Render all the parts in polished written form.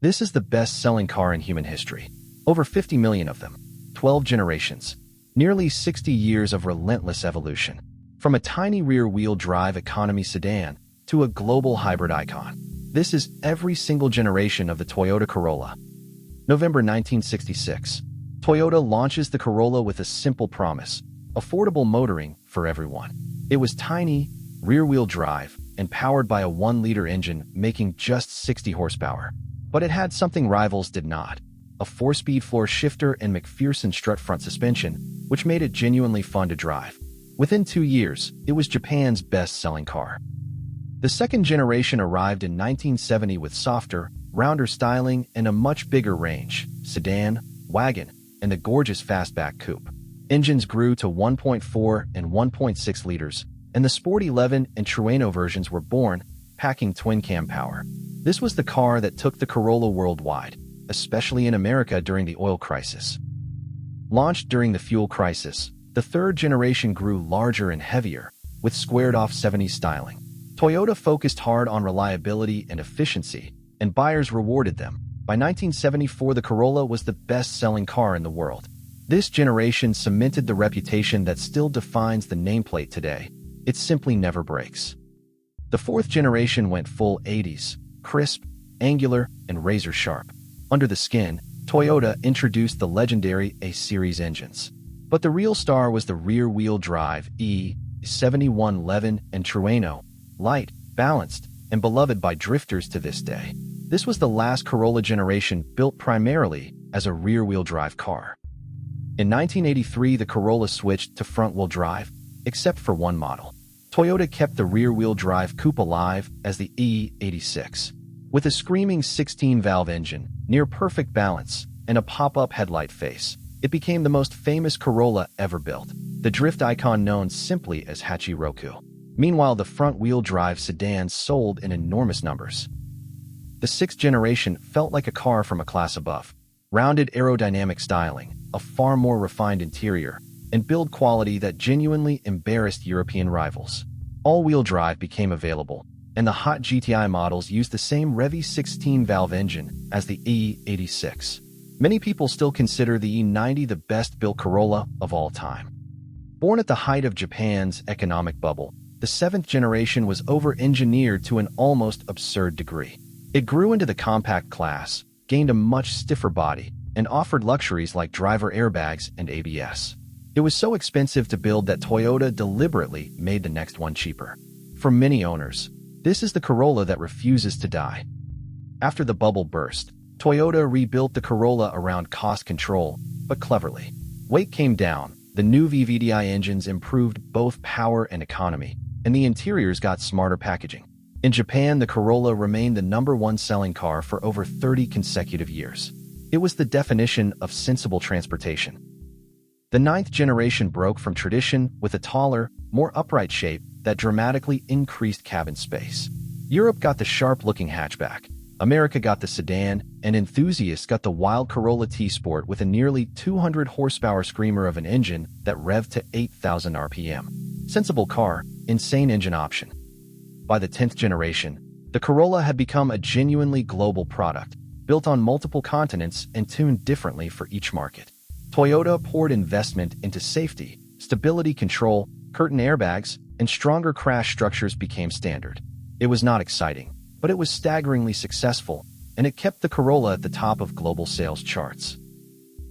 This is the best-selling car in human history. Over 50 million of them. 12 generations. Nearly 60 years of relentless evolution. From a tiny rear-wheel drive economy sedan to a global hybrid icon. This is every single generation of the Toyota Corolla. November 1966. Toyota launches the Corolla with a simple promise: affordable motoring for everyone. It was tiny, rear-wheel drive, and powered by a 1-liter engine making just 60 horsepower. But it had something rivals did not: a 4-speed floor shifter and McPherson strut front suspension, which made it genuinely fun to drive. Within 2 years, it was Japan's best-selling car. The second generation arrived in 1970 with softer, rounder styling and a much bigger range: sedan, wagon, and the gorgeous fastback coupe. Engines grew to 1.4 and 1.6 liters, and the Sport 11 and Trueno versions were born, packing twin-cam power. This was the car that took the Corolla worldwide, especially in America during the oil crisis. Launched during the fuel crisis, the third generation grew larger and heavier, with squared-off 70s styling. Toyota focused hard on reliability and efficiency, and buyers rewarded them. By 1974, the Corolla was the best-selling car in the world. This generation cemented the reputation that still defines the nameplate today. It simply never breaks. The fourth generation went full 80s, crisp, angular, and razor-sharp. Under the skin, Toyota introduced the legendary A-Series engines. But the real star was the rear-wheel drive E7111 and Trueno, light, balanced, and beloved by drifters to this day. This was the last Corolla generation built primarily as a rear-wheel drive car. In 1983, the Corolla switched to front-wheel drive, except for one model. Toyota kept the rear-wheel drive coupe alive as the E86. With a screaming 16-valve engine, near-perfect balance, and a pop-up headlight face, it became the most famous Corolla ever built, the drift icon known simply as Hachiroku. Meanwhile, the front-wheel drive sedans sold in enormous numbers. The sixth generation felt like a car from a class above. Rounded aerodynamic styling, a far more refined interior, and build quality that genuinely embarrassed European rivals. All-wheel drive became available, and the hot GTI models used the same Revy 16-valve engine as the E86. Many people still consider the E90 the best-built Corolla of all time. Born at the height of Japan's economic bubble, the seventh generation was over-engineered to an almost absurd degree. It grew into the compact class, gained a much stiffer body, and offered luxuries like driver airbags and ABS. It was so expensive to build that Toyota deliberately made the next one cheaper. For many owners, this is the Corolla that refuses to die. After the bubble burst, Toyota rebuilt the Corolla around cost control, but cleverly. Weight came down, the new VVDI engines improved both power and economy, and the interiors got smarter packaging. In Japan, the Corolla remained the #1 selling car for over 30 consecutive years. It was the definition of sensible transportation. The ninth generation broke from tradition with a taller, more upright shape that dramatically increased cabin space. Europe got the sharp-looking hatchback, America got the sedan, and enthusiasts got the wild Corolla T-Sport with a nearly 200 horsepower screamer of an engine that revved to 8,000 RPM. Sensible car, insane engine option. By the 10th generation, the Corolla had become a genuinely global product, built on multiple continents and tuned differently for each market. Toyota poured investment into safety, stability control, curtain airbags, and stronger crash structures became standard. It was not exciting, but it was staggeringly successful, and it kept the Corolla at the top of global sales charts.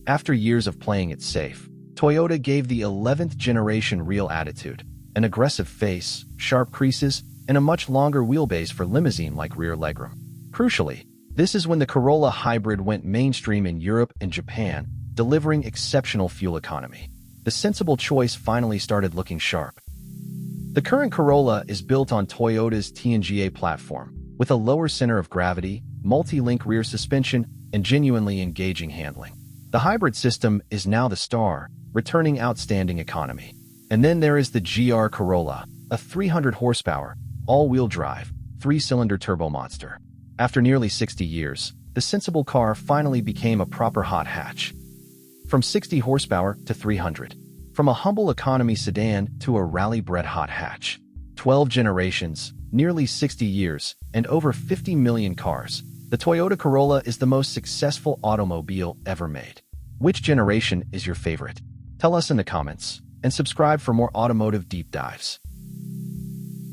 After years of playing it safe, Toyota gave the 11th generation real attitude: an aggressive face, sharp creases, and a much longer wheelbase for limousine-like rear legroom. Crucially, this is when the Corolla hybrid went mainstream in Europe and Japan, delivering exceptional fuel economy. The sensible choice finally started looking sharp. The current Corolla is built on Toyota's TNGA platform, with a lower center of gravity, multi-link rear suspension, and genuinely engaging handling. The hybrid system is now the star, returning outstanding economy. And then there is the GR Corolla, a 300 horsepower, all-wheel drive, 3-cylinder turbo monster. After nearly 60 years, the sensible car finally became a proper hot hatch. From 60 horsepower to 300. From a humble economy sedan to a rally-bred hot hatch. 12 generations, nearly 60 years, and over 50 million cars. The Toyota Corolla is the most successful automobile ever made. Which generation is your favorite? Tell us in the comments, and subscribe for more automotive deep dives.